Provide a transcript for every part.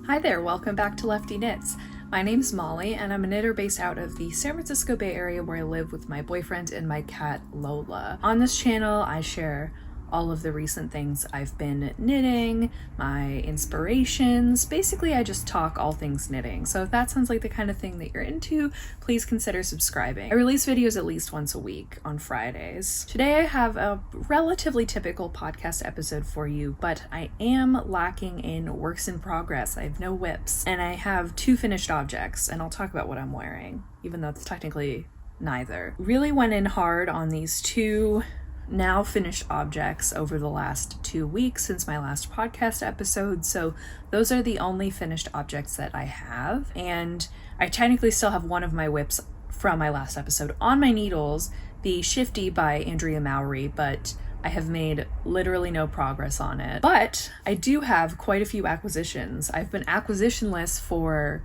Hi there, welcome back to Lefty Knits. My name's Molly and I'm a knitter based out of the San Francisco Bay Area where I live with my boyfriend and my cat Lola. On this channel I share all of the recent things I've been knitting, my inspirations. Basically I just talk all things knitting. So if that sounds like the kind of thing that you're into, please consider subscribing. I release videos at least once a week on Fridays. Today I have a relatively typical podcast episode for you, but I am lacking in works in progress. I have no whips and I have two finished objects, and I'll talk about what I'm wearing, even though it's technically neither. Really went in hard on these two now finished objects over the last 2 weeks since my last podcast episode, so those are the only finished objects that I have, and I technically still have one of my whips from my last episode on my needles, the Shifty by Andrea Mowry, but I have made literally no progress on it. But I do have quite a few acquisitions. I've been acquisitionless for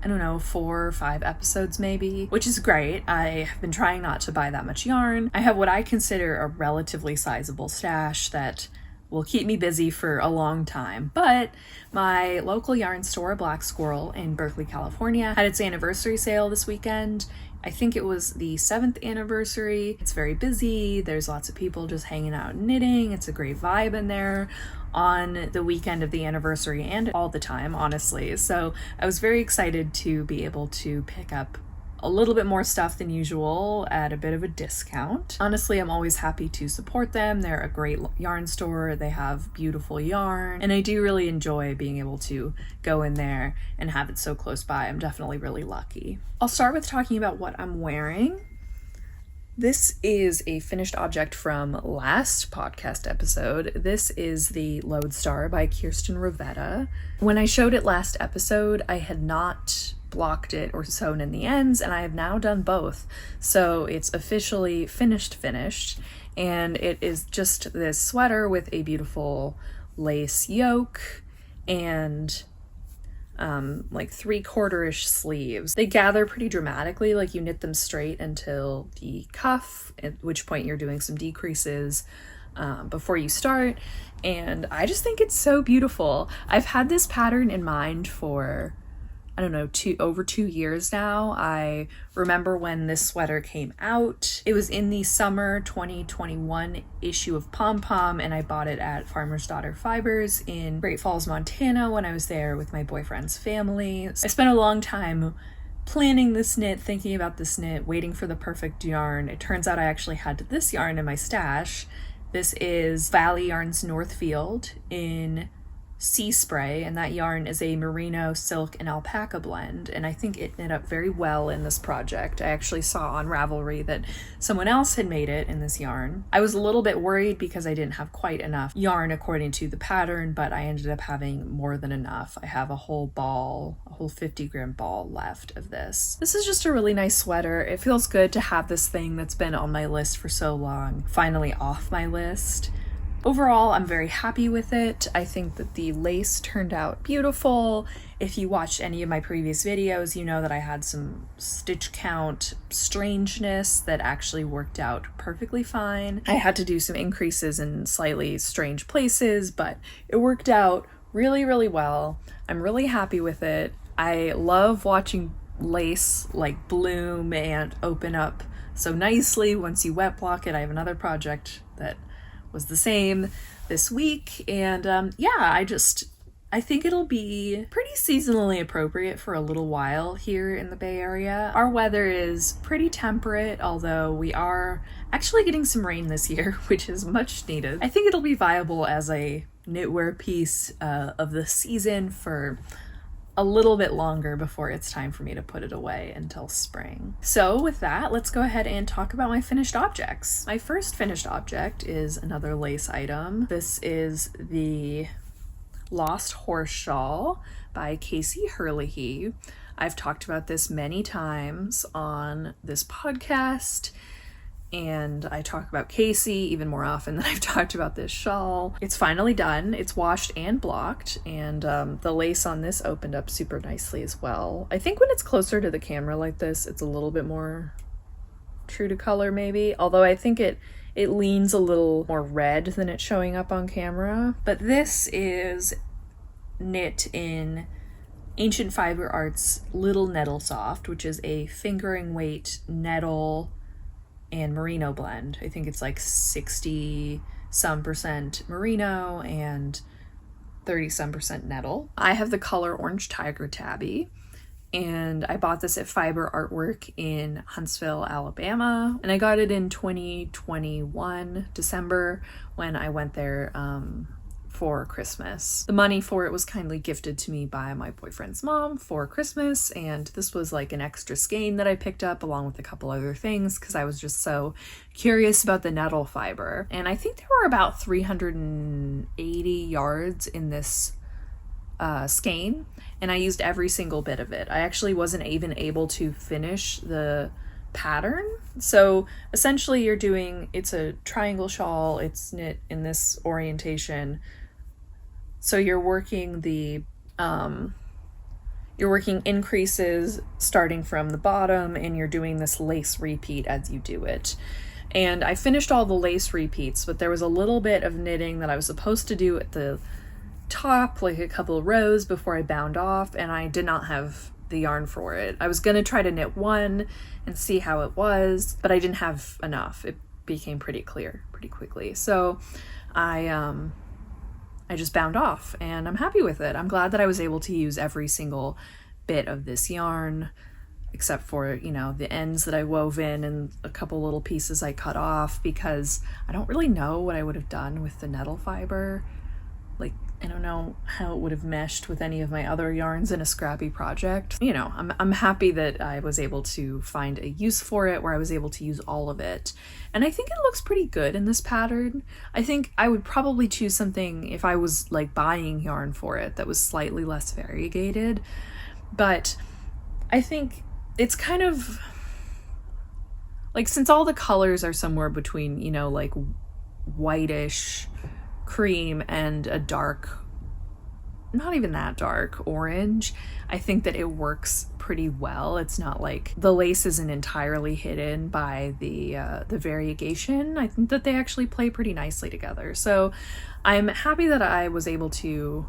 I don't know, 4 or 5 episodes maybe, which is great. I have been trying not to buy that much yarn. I have what I consider a relatively sizable stash that will keep me busy for a long time. But my local yarn store, Black Squirrel in Berkeley, California, had its anniversary sale this weekend. I think it was the 7th anniversary. It's very busy. There's lots of people just hanging out and knitting. It's a great vibe in there on the weekend of the anniversary and all the time, honestly. So I was very excited to be able to pick up a little bit more stuff than usual at a bit of a discount. Honestly, I'm always happy to support them. They're a great yarn store. They have beautiful yarn, and I do really enjoy being able to go in there and have it so close by. I'm definitely really lucky. I'll start with talking about what I'm wearing. This is a finished object from last podcast episode. This is the Lodestar by Kirsten Rivetta. When I showed it last episode, I had not blocked it or sewn in the ends, and I have now done both. So it's officially finished, and it is just this sweater with a beautiful lace yoke and like 3/4-ish sleeves. They gather pretty dramatically, like you knit them straight until the cuff, at which point you're doing some decreases before you start, and I just think it's so beautiful. I've had this pattern in mind for I don't know, over 2 years now. I remember when this sweater came out. It was in the summer 2021 issue of Pom Pom, and I bought it at Farmer's Daughter Fibers in Great Falls, Montana when I was there with my boyfriend's family. I spent a long time planning this knit, thinking about this knit, waiting for the perfect yarn. It turns out I actually had this yarn in my stash. This is Valley Yarns Northfield in Sea Spray, and that yarn is a merino, silk, and alpaca blend, and I think it knit up very well in this project. I actually saw on Ravelry that someone else had made it in this yarn. I was a little bit worried because I didn't have quite enough yarn according to the pattern, but I ended up having more than enough. I have a whole 50-gram ball left of this. This is just a really nice sweater. It feels good to have this thing that's been on my list for so long finally off my list. Overall, I'm very happy with it. I think that the lace turned out beautiful. If you watched any of my previous videos, you know that I had some stitch count strangeness that actually worked out perfectly fine. I had to do some increases in slightly strange places, but it worked out really, really well. I'm really happy with it. I love watching lace like bloom and open up so nicely once you wet block it. I have another project that was the same this week, and I think it'll be pretty seasonally appropriate for a little while here in the Bay Area. Our weather is pretty temperate, although we are actually getting some rain this year, which is much needed. I think it'll be viable as a knitwear piece of the season for a little bit longer before it's time for me to put it away until spring. So with that, let's go ahead and talk about my finished objects. My first finished object is another lace item. This is the Lost Horse Shawl by Kacey Herlihy. I've talked about this many times on this podcast, and I talk about Kacey even more often than I've talked about this shawl. It's finally done. It's washed and blocked, and the lace on this opened up super nicely as well. I think when it's closer to the camera like this, it's a little bit more true to color maybe, although I think it leans a little more red than it's showing up on camera. But this is knit in Ancient Fiber Arts Little Nettle Soft, which is a fingering weight nettle and merino blend. I think it's like 60 some percent merino and 30 some percent nettle. I have the color Orange Tiger tabby, and I bought this at Fiber Artwork in Huntsville, Alabama, and I got it in 2021 December when I went there for Christmas. The money for it was kindly gifted to me by my boyfriend's mom for Christmas, and this was like an extra skein that I picked up along with a couple other things because I was just so curious about the nettle fiber. And I think there were about 380 yards in this skein, and I used every single bit of it. I actually wasn't even able to finish the pattern. So essentially it's a triangle shawl, it's knit in this orientation. So you're working increases starting from the bottom, and you're doing this lace repeat as you do it. And I finished all the lace repeats, but there was a little bit of knitting that I was supposed to do at the top, like a couple of rows before I bound off, and I did not have the yarn for it. I was gonna try to knit one and see how it was, but I didn't have enough. It became pretty clear pretty quickly. So I just bound off, and I'm happy with it. I'm glad that I was able to use every single bit of this yarn, except for, you know, the ends that I wove in and a couple little pieces I cut off, because I don't really know what I would have done with the nettle fiber. Like, I don't know how it would have meshed with any of my other yarns in a scrappy project. You know, I'm happy that I was able to find a use for it where I was able to use all of it. And I think it looks pretty good in this pattern. I think I would probably choose something if I was like buying yarn for it that was slightly less variegated. But I think it's kind of like, since all the colors are somewhere between, you know, like whitish cream and a dark, not even that dark orange, I think that it works pretty well. It's not like the lace isn't entirely hidden by the variegation. I think that they actually play pretty nicely together. So I'm happy that I was able to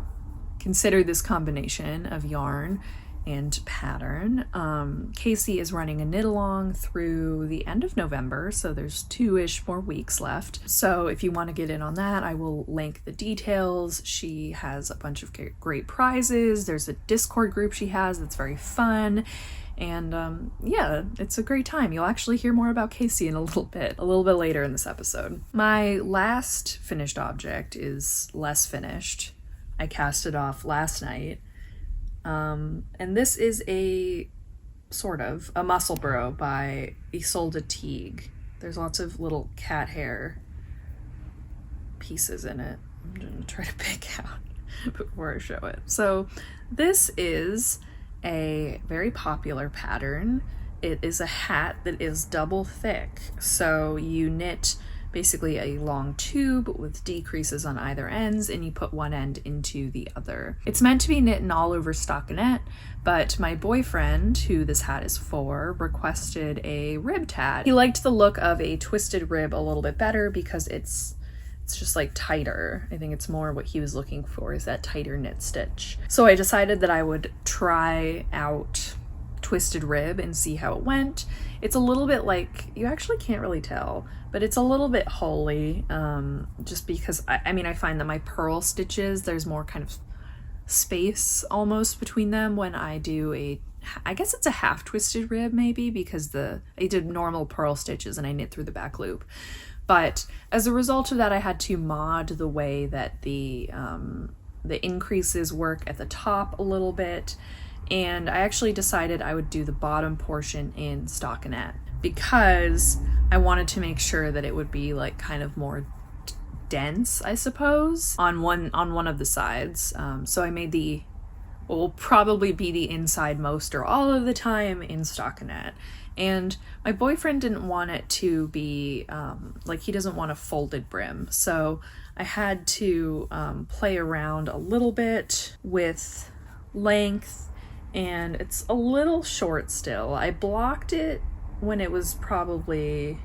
consider this combination of yarn and pattern. Kacey is running a knit along through the end of November, so there's 2-ish more weeks left. So if you want to get in on that, I will link the details. She has a bunch of great prizes. There's a Discord group she has that's very fun. And yeah, it's a great time. You'll actually hear more about Kacey in a little bit later in this episode. My last finished object is less finished. I cast it off last night. And this is a sort of a muscle burrow by Isolde Teague. There's lots of little cat hair pieces in it. I'm gonna try to pick out before I show it. So this is a very popular pattern. It is a hat that is double thick. So you knit basically a long tube with decreases on either ends, and you put one end into the other. It's meant to be knit in all over stockinette, but my boyfriend, who this hat is for, requested a ribbed hat. He liked the look of a twisted rib a little bit better because it's just like tighter. I think it's more what he was looking for, is that tighter knit stitch. So I decided that I would try out twisted rib and see how it went. It's a little bit like, you actually can't really tell, but it's a little bit holy, just because I mean I find that my purl stitches, there's more kind of space almost between them when I do I guess it's a half twisted rib maybe, because I did normal purl stitches and I knit through the back loop. But as a result of that, I had to mod the way that the increases work at the top a little bit. And I actually decided I would do the bottom portion in stockinette because I wanted to make sure that it would be like kind of more dense, I suppose, on one of the sides. So I made what will probably be the inside most or all of the time in stockinette. And my boyfriend didn't want it to be like, he doesn't want a folded brim. So I had to play around a little bit with length. And it's a little short still. I blocked it when it was probably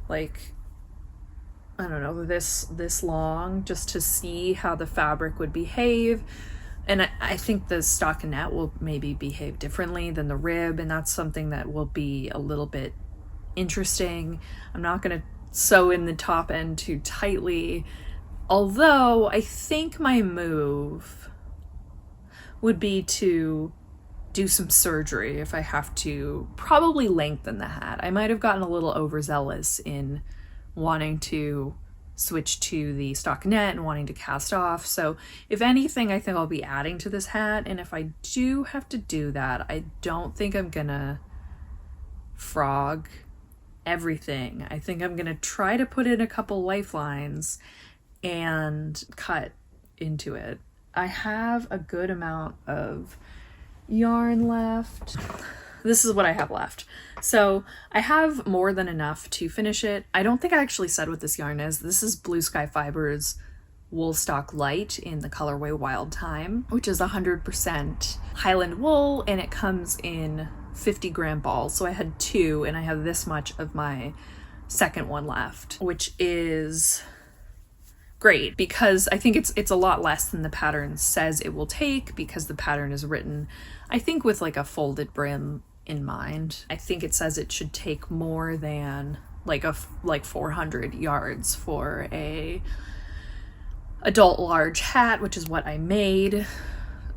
like, I don't know, this long, just to see how the fabric would behave. And I think the stockinette will maybe behave differently than the rib, and that's something that will be a little bit interesting. I'm not going to sew in the top end too tightly, although I think my move would be to do some surgery if I have to, probably lengthen the hat. I might have gotten a little overzealous in wanting to switch to the stockinette and wanting to cast off. So if anything, I think I'll be adding to this hat. And if I do have to do that, I don't think I'm gonna frog everything. I think I'm gonna try to put in a couple lifelines and cut into it. I have a good amount of yarn left. This is what I have left. So I have more than enough to finish it. I don't think I actually said what this yarn is. This is Blue Sky Fibers Woolstock Light in the colorway Wild Time, which is 100% Highland wool, and it comes in 50-gram balls. So I had 2, and I have this much of my second one left, which is great because I think it's a lot less than the pattern says it will take, because the pattern is written, I think, with like a folded brim in mind. I think it says it should take more than like 400 yards for a adult large hat, which is what I made,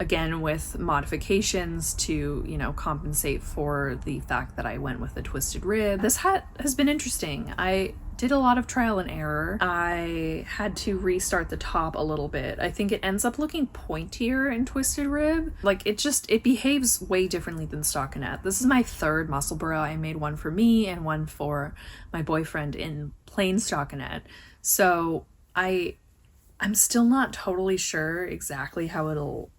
again with modifications to, you know, compensate for the fact that I went with a twisted rib. This hat has been interesting. I did a lot of trial and error. I had to restart the top a little bit. I think it ends up looking pointier in twisted rib. Like it behaves way differently than stockinette. This is my third muscle burrow. I made one for me and one for my boyfriend in plain stockinette. So I'm still not totally sure exactly how it'll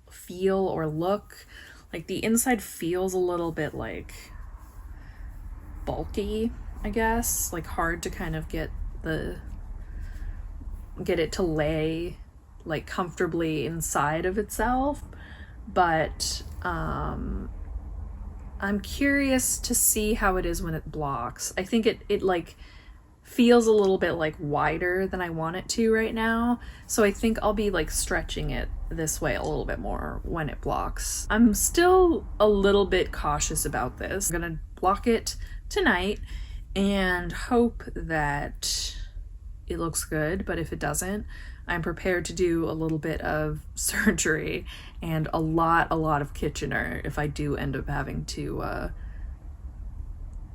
feel or look. Like the inside feels a little bit like bulky, I guess, like hard to kind of get it to lay like comfortably inside of itself. But I'm curious to see how it is when it blocks. I think it like feels a little bit like wider than I want it to right now. So I think I'll be like stretching it this way a little bit more when it blocks. I'm still a little bit cautious about this. I'm gonna block it tonight and hope that it looks good, but if it doesn't, I'm prepared to do a little bit of surgery and a lot of Kitchener if I do end up having to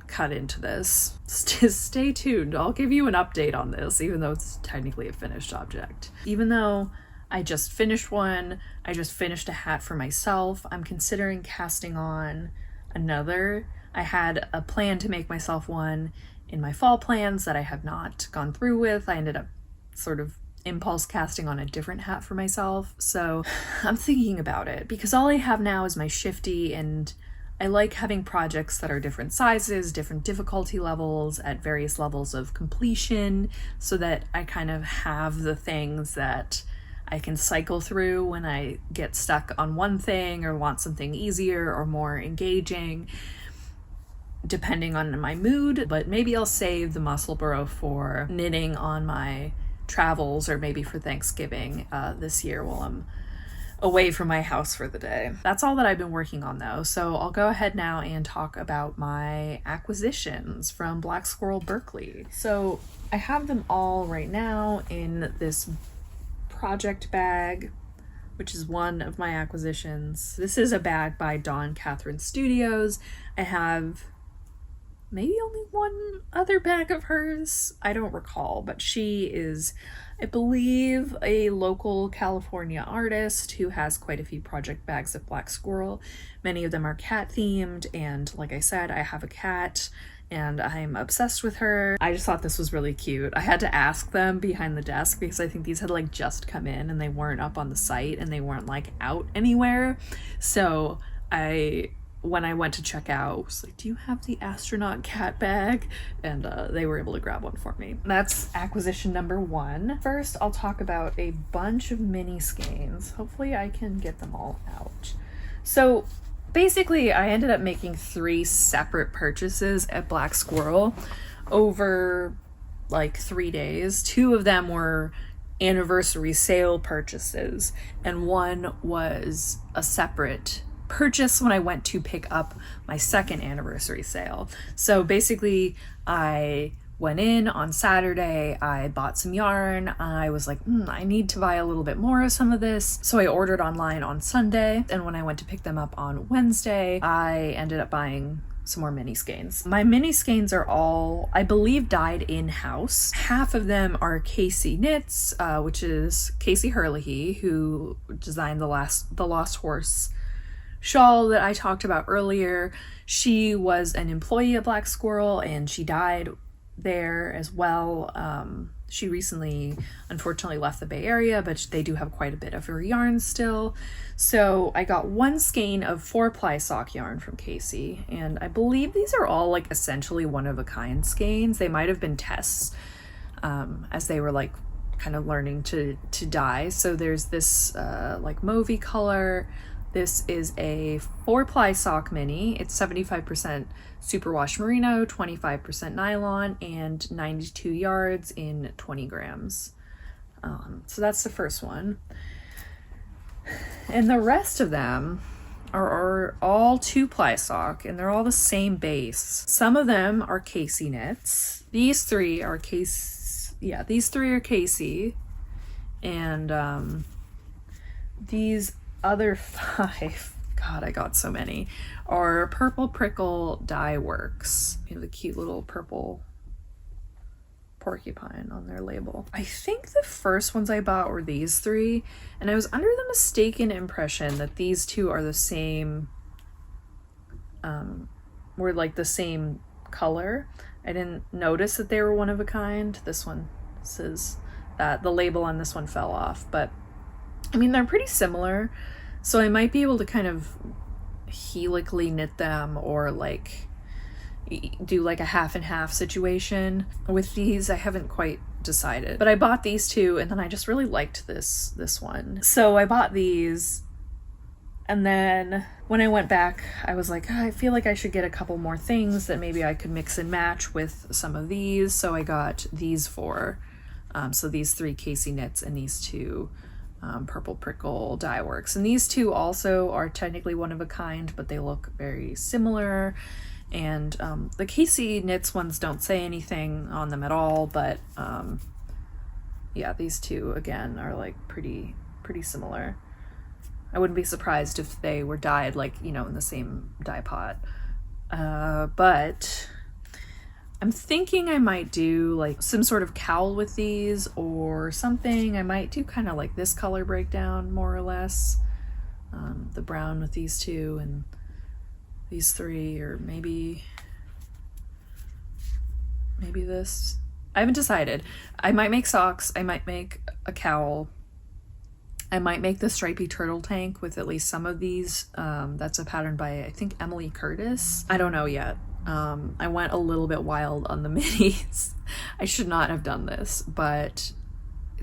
cut into this. Stay tuned. I'll give you an update on this, even though it's technically a finished object. Even though I just finished one, I just finished a hat for myself, I'm considering casting on another. I had a plan to make myself one in my fall plans that I have not gone through with. I ended up sort of impulse casting on a different hat for myself. So I'm thinking about it because all I have now is my shifty, and I like having projects that are different sizes, different difficulty levels, at various levels of completion, so that I kind of have the things that I can cycle through when I get stuck on one thing or want something easier or more engaging, depending on my mood. But maybe I'll save the muscle burrow for knitting on my travels, or maybe for Thanksgiving this year while I'm away from my house for the day. That's all that I've been working on though, so I'll go ahead now and talk about my acquisitions from Black Squirrel Berkeley. So I have them all right now in this project bag, which is one of my acquisitions. This is a bag by Dawn Catherine Studios. I have maybe only one other bag of hers, I don't recall, but she is, I believe, a local California artist who has quite a few project bags of Black Squirrel. Many of them are cat themed, and like I said, I have a cat and I'm obsessed with her. I just thought this was really cute. I had to ask them behind the desk because I think these had like just come in and they weren't up on the site and they weren't like out anywhere. So when I went to check out, I was like, do you have the astronaut cat bag? And they were able to grab one for me. That's acquisition number 1. First, I'll talk about a bunch of mini skeins. Hopefully I can get them all out. So basically, I ended up making 3 separate purchases at Black Squirrel over like 3 days. 2 of them were anniversary sale purchases, and one was a separate purchase when I went to pick up my second anniversary sale. So basically, I went in on Saturday, I bought some yarn. I was like, I need to buy a little bit more of some of this. So I ordered online on Sunday, and when I went to pick them up on Wednesday, I ended up buying some more mini skeins. My mini skeins are all, I believe, dyed in-house. Half of them are Kacey Knits, which is Kacey Herlihy, who designed the Lost Horse shawl that I talked about earlier. She was an employee at Black Squirrel, and she died there as well. She recently, unfortunately, left the Bay Area, but they do have quite a bit of her yarn still. So I got one skein of 4-ply sock yarn from Kacey, and I believe these are all like essentially one-of-a-kind skeins. They might have been tests as they were like kind of learning to dye. So there's this like mauvey color. This is a 4-ply sock mini. It's 75% superwash merino, 25% nylon, and 92 yards in 20 grams. So that's the first one. And the rest of them are all 2-ply sock, and they're all the same base. Some of them are Kacey Knits. These three are Kacey. Yeah, these three are Kacey. And these other 5, God, I got so many, are Purple Prickle Dye Works. You know, the cute little purple porcupine on their label. I think the first ones I bought were these 3, and I was under the mistaken impression that these 2 are the same, were like the same color. I didn't notice that they were one of a kind. This one says that the label on this one fell off, but I mean, they're pretty similar, so I might be able to kind of helically knit them, or like do like a half and half situation. With these, I haven't quite decided, but I bought these 2, and then I just really liked this one. So I bought these, and then when I went back, I was like, I feel like I should get a couple more things that maybe I could mix and match with some of these. So I got these 4. So these 3 Kacey Knits and these 2 Purple Prickle Dye Works. And these 2 also are technically one of a kind, but they look very similar. And the Kacey Knits ones don't say anything on them at all, but yeah, these 2 again are like pretty similar. I wouldn't be surprised if they were dyed like, you know, in the same dye pot. But I'm thinking I might do like some sort of cowl with these or something. I might do kind of like this color breakdown more or less. The brown with these 2 and these 3, or maybe this. I haven't decided. I might make socks. I might make a cowl. I might make the stripy turtle tank with at least some of these. That's a pattern by, I think, Emily Curtis. I don't know yet. I went a little bit wild on the minis. I should not have done this, but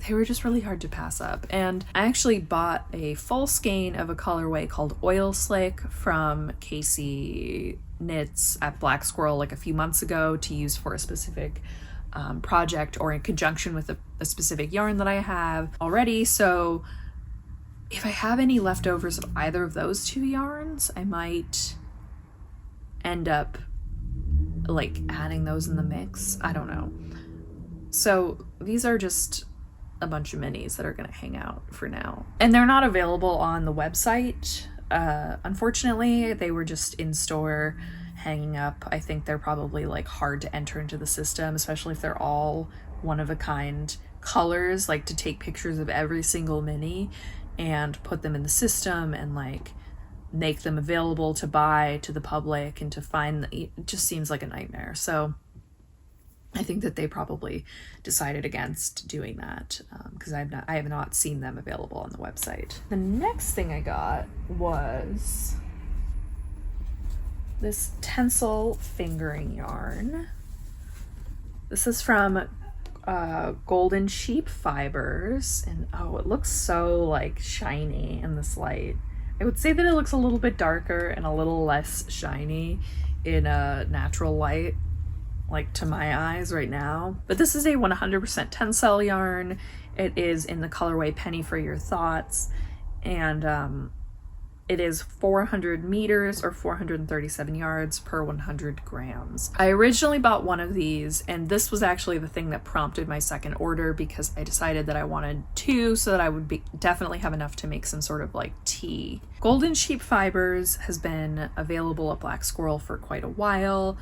they were just really hard to pass up. And I actually bought a full skein of a colorway called Oil Slick from Kacey Knits at Black Squirrel like a few months ago to use for a specific project, or in conjunction with a specific yarn that I have already. So if I have any leftovers of either of those 2 yarns, I might end up like adding those in the mix. I don't know. So these are just a bunch of minis that are going to hang out for now, and they're not available on the website. Unfortunately, they were just in store hanging up. I think they're probably like hard to enter into the system, especially if they're all one of a kind colors, like to take pictures of every single mini and put them in the system and like make them available to buy to the public and to find. It just seems like a nightmare. So I think that they probably decided against doing that, because I have not seen them available on the website. The next thing I got was this Tencel fingering yarn. This is from Golden Sheep Fibers, and oh, it looks so like shiny in this light. I would say that it looks a little bit darker and a little less shiny in a natural light, like to my eyes right now. But this is a 100% Tencel yarn. It is in the colorway Penny for Your Thoughts, and it is 400 meters or 437 yards per 100 grams. I originally bought one of these, and this was actually the thing that prompted my second order, because I decided that I wanted two so that I would definitely have enough to make some sort of like tea. Golden Sheep Fibers has been available at Black Squirrel for quite a while.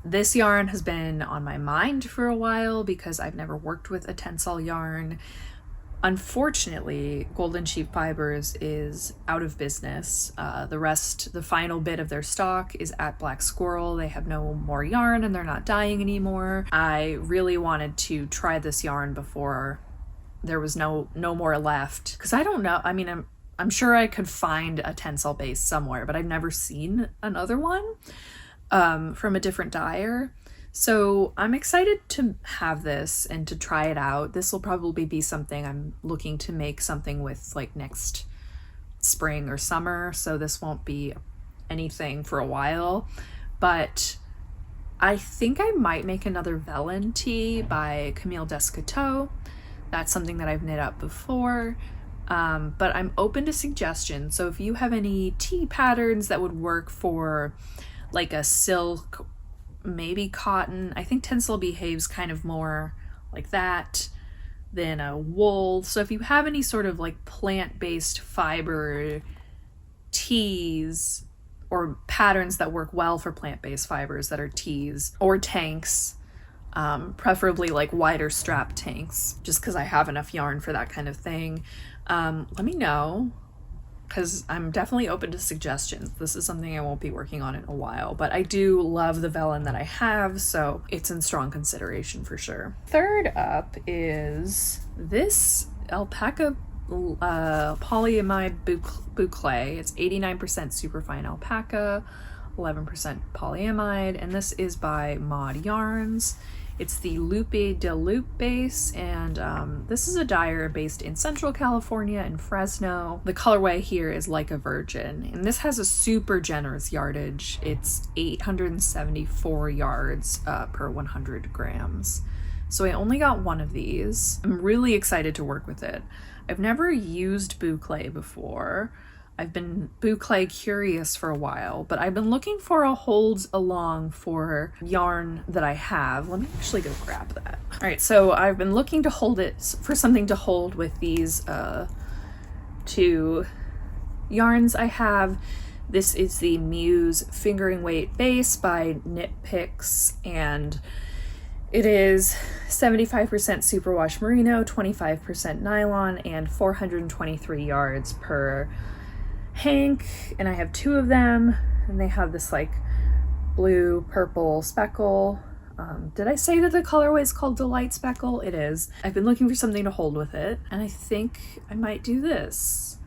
This yarn has been on my mind for a while because I've never worked with a Tencel yarn. Unfortunately, Golden Sheep Fibers is out of business. The final bit of their stock is at Black Squirrel. They have no more yarn and they're not dyeing anymore. I really wanted to try this yarn before there was no more left, because I don't know. I mean, I'm sure I could find a Tencel base somewhere, but I've never seen another one from a different dyer. So I'm excited to have this and to try it out. This will probably be something I'm looking to make something with like next spring or summer. So this won't be anything for a while, but I think I might make another Vellon tee by Camille Descoteaux. That's something that I've knit up before. But I'm open to suggestions. So if you have any tee patterns that would work for like a silk, maybe cotton. I think Tencel behaves kind of more like that than a wool. So if you have any sort of like plant-based fiber tees or patterns that work well for plant-based fibers that are tees or tanks, preferably like wider strap tanks, just because I have enough yarn for that kind of thing, let me know, because I'm definitely open to suggestions. This is something I won't be working on in a while, but I do love the Vellon that I have, so it's in strong consideration for sure. Third up is this alpaca polyamide boucle. It's 89% superfine alpaca, 11% polyamide, and this is by Mod Yarns. It's the Loopy de Loop base, and this is a dyer based in Central California in Fresno. The colorway here is Like a Virgin, and this has a super generous yardage. It's 874 yards per 100 grams. So I only got one of these. I'm really excited to work with it. I've never used boucle before. I've been boucle curious for a while, but I've been looking for a hold along for yarn that I have. Let me actually go grab that. All right, so I've been looking to hold it for something to hold with these two yarns I have. This is the Muse Fingering Weight Base by Knit Picks, and it is 75% superwash merino, 25% nylon, and 423 yards per hank, and I have two of them, and they have this like blue purple speckle. Did I say that the colorway is called Delight Speckle? It is. I've been looking for something to hold with it, and I think I might do this.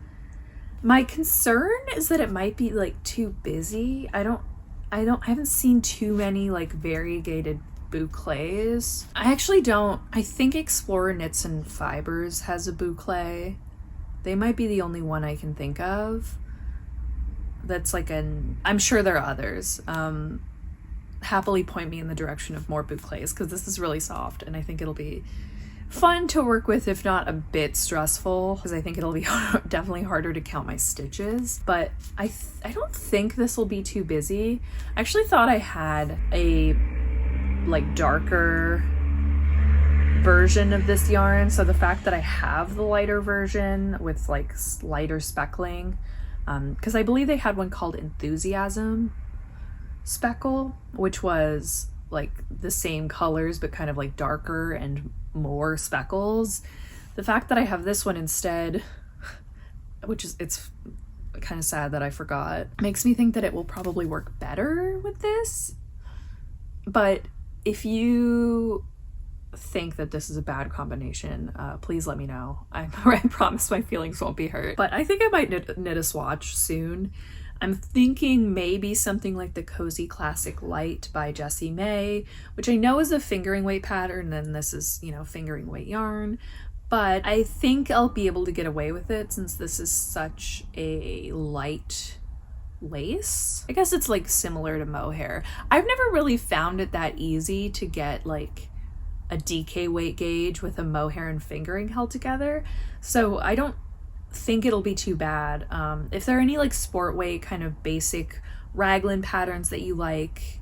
My concern is that it might be like too busy. I haven't seen too many like variegated boucles. I think Explorer Knits and Fibers has a boucle. They might be the only one I can think of that's like I'm sure there are others. Happily point me in the direction of more boucles, because this is really soft and I think it'll be fun to work with, if not a bit stressful, because I think it'll be definitely harder to count my stitches. But I don't think this will be too busy. I actually thought I had a like darker version of this yarn, so the fact that I have the lighter version with like lighter speckling, because I believe they had one called Enthusiasm Speckle, which was like the same colors but kind of like darker and more speckles. The fact that I have this one instead, it's kind of sad that I forgot, makes me think that it will probably work better with this. But if you think that this is a bad combination, please let me know. I promise my feelings won't be hurt. But I think I might knit a swatch soon. I'm thinking maybe something like the Cozy Classic Light by Jessie May, which I know is a fingering weight pattern, and this is, fingering weight yarn. But I think I'll be able to get away with it since this is such a light lace. I guess it's like similar to mohair. I've never really found it that easy to get like a DK weight gauge with a mohair and fingering held together. So I don't think it'll be too bad. If there are any like sport weight kind of basic raglan patterns that you like,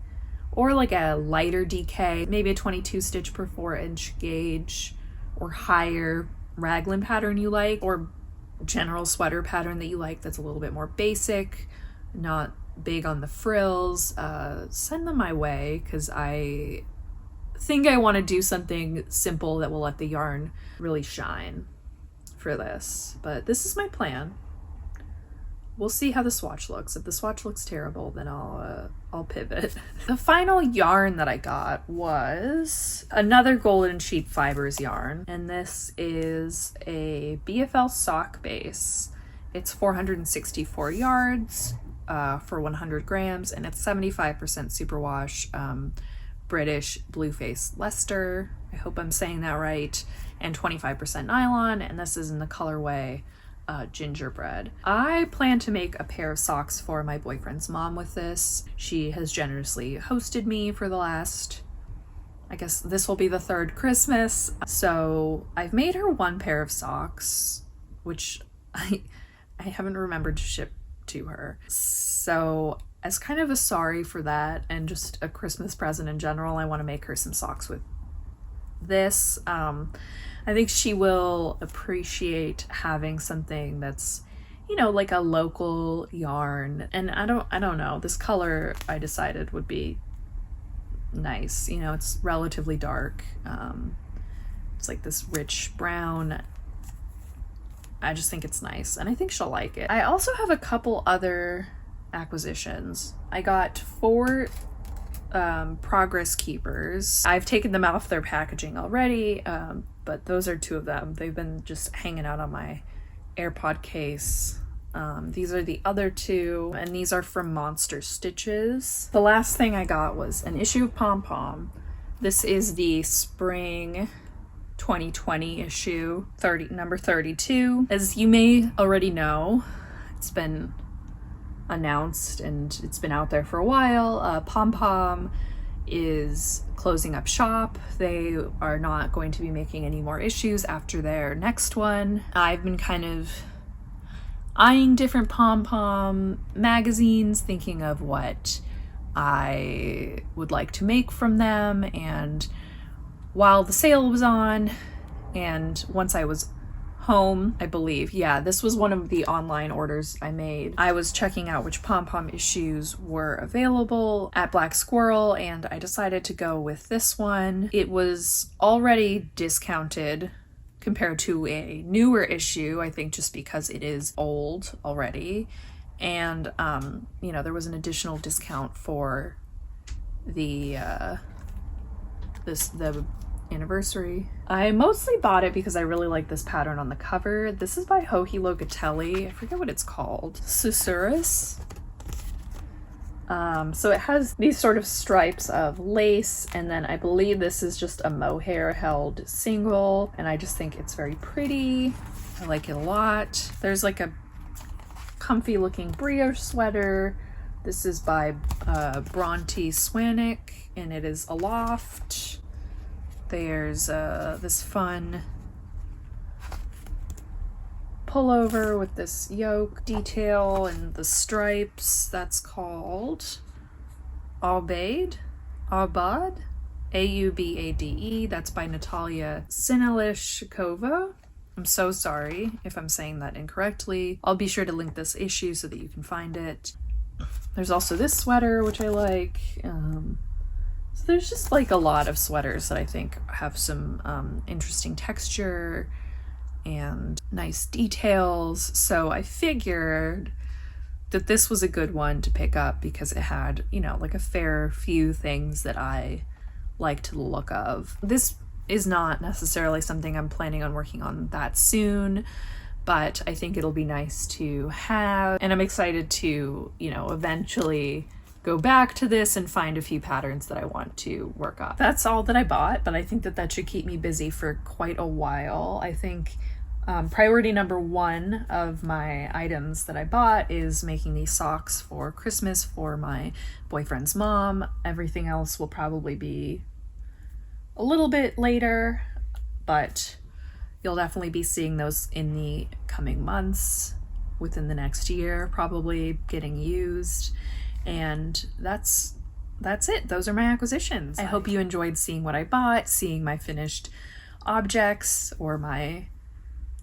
or like a lighter DK, maybe a 22 stitch per 4-inch gauge or higher raglan pattern you like, or general sweater pattern that you like that's a little bit more basic, not big on the frills, send them my way, because I think I want to do something simple that will let the yarn really shine for this. But this is my plan. We'll see how the swatch looks. If the swatch looks terrible, then I'll pivot. The final yarn that I got was another Golden Sheep Fibers yarn, and this is a BFL sock base. It's 464 yards for 100 grams, and it's 75% superwash British Blueface Leicester. I hope I'm saying that right. And 25% nylon, and this is in the colorway Gingerbread. I plan to make a pair of socks for my boyfriend's mom with this. She has generously hosted me for the last, I guess this will be the third Christmas. So I've made her one pair of socks, which I haven't remembered to ship to her. So as kind of a sorry for that and just a Christmas present in general, I want to make her some socks with this. I think she will appreciate having something that's, you know, like a local yarn. And I don't know, this color I decided would be nice. You know, it's relatively dark. It's like this rich brown. I just think it's nice, and I think she'll like it. I also have a couple other acquisitions. I got 4 Progress Keepers. I've taken them off their packaging already, but those are 2 of them. They've been just hanging out on my AirPod case. These are the other 2, and these are from Monster Stitches. The last thing I got was an issue of Pom Pom. This is the spring 2020 issue, number 32. As you may already know, it's been announced and it's been out there for a while. Pom Pom is closing up shop. They are not going to be making any more issues after their next one. I've been kind of eyeing different Pom Pom magazines, thinking of what I would like to make from them, and while the sale was on, and once I was home, I believe, yeah, this was one of the online orders I made. I was checking out which Pom Pom issues were available at Black Squirrel, and I decided to go with this one. It was already discounted compared to a newer issue, I think just because it is old already. And, you know, there was an additional discount for the anniversary. I mostly bought it because I really like this pattern on the cover. This is by Joji Locatelli. I forget what it's called. Susurrus. So it has these sort of stripes of lace, and then I believe this is just a mohair held single, and I just think it's very pretty. I like it a lot. There's like a comfy looking brioche sweater. This is by Bronte Swanick, and it is Aloft. There's this fun pullover with this yoke detail and the stripes. That's called Aubade, A-U-B-A-D-E. That's by Natalia Sinelishkova. I'm so sorry if I'm saying that incorrectly. I'll be sure to link this issue so that you can find it. There's also this sweater, which I like. So there's just like a lot of sweaters that I think have some interesting texture and nice details. So I figured that this was a good one to pick up because it had, you know, like a fair few things that I liked the look of. This is not necessarily something I'm planning on working on that soon, but I think it'll be nice to have, and I'm excited to, you know, eventually go back to this and find a few patterns that I want to work on. That's all that I bought, but I think that that should keep me busy for quite a while. I think priority number 1 of my items that I bought is making these socks for Christmas for my boyfriend's mom. Everything else will probably be a little bit later, but you'll definitely be seeing those in the coming months, within the next year, probably getting used. And that's it. Those are my acquisitions. I hope you enjoyed seeing what I bought, seeing my finished objects, or my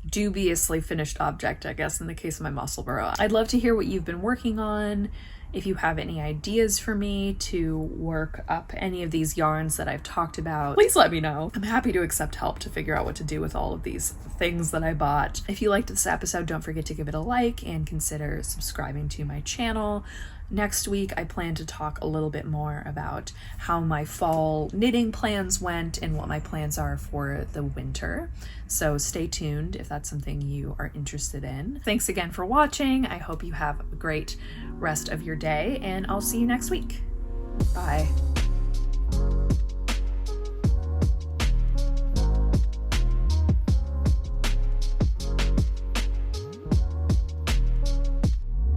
dubiously finished object, I guess, in the case of my muscle burrow. I'd love to hear what you've been working on. If you have any ideas for me to work up any of these yarns that I've talked about, please let me know. I'm happy to accept help to figure out what to do with all of these things that I bought. If you liked this episode, don't forget to give it a like and consider subscribing to my channel. Next week, I plan to talk a little bit more about how my fall knitting plans went and what my plans are for the winter. So stay tuned if that's something you are interested in. Thanks again for watching. I hope you have a great rest of your day, and I'll see you next week. Bye.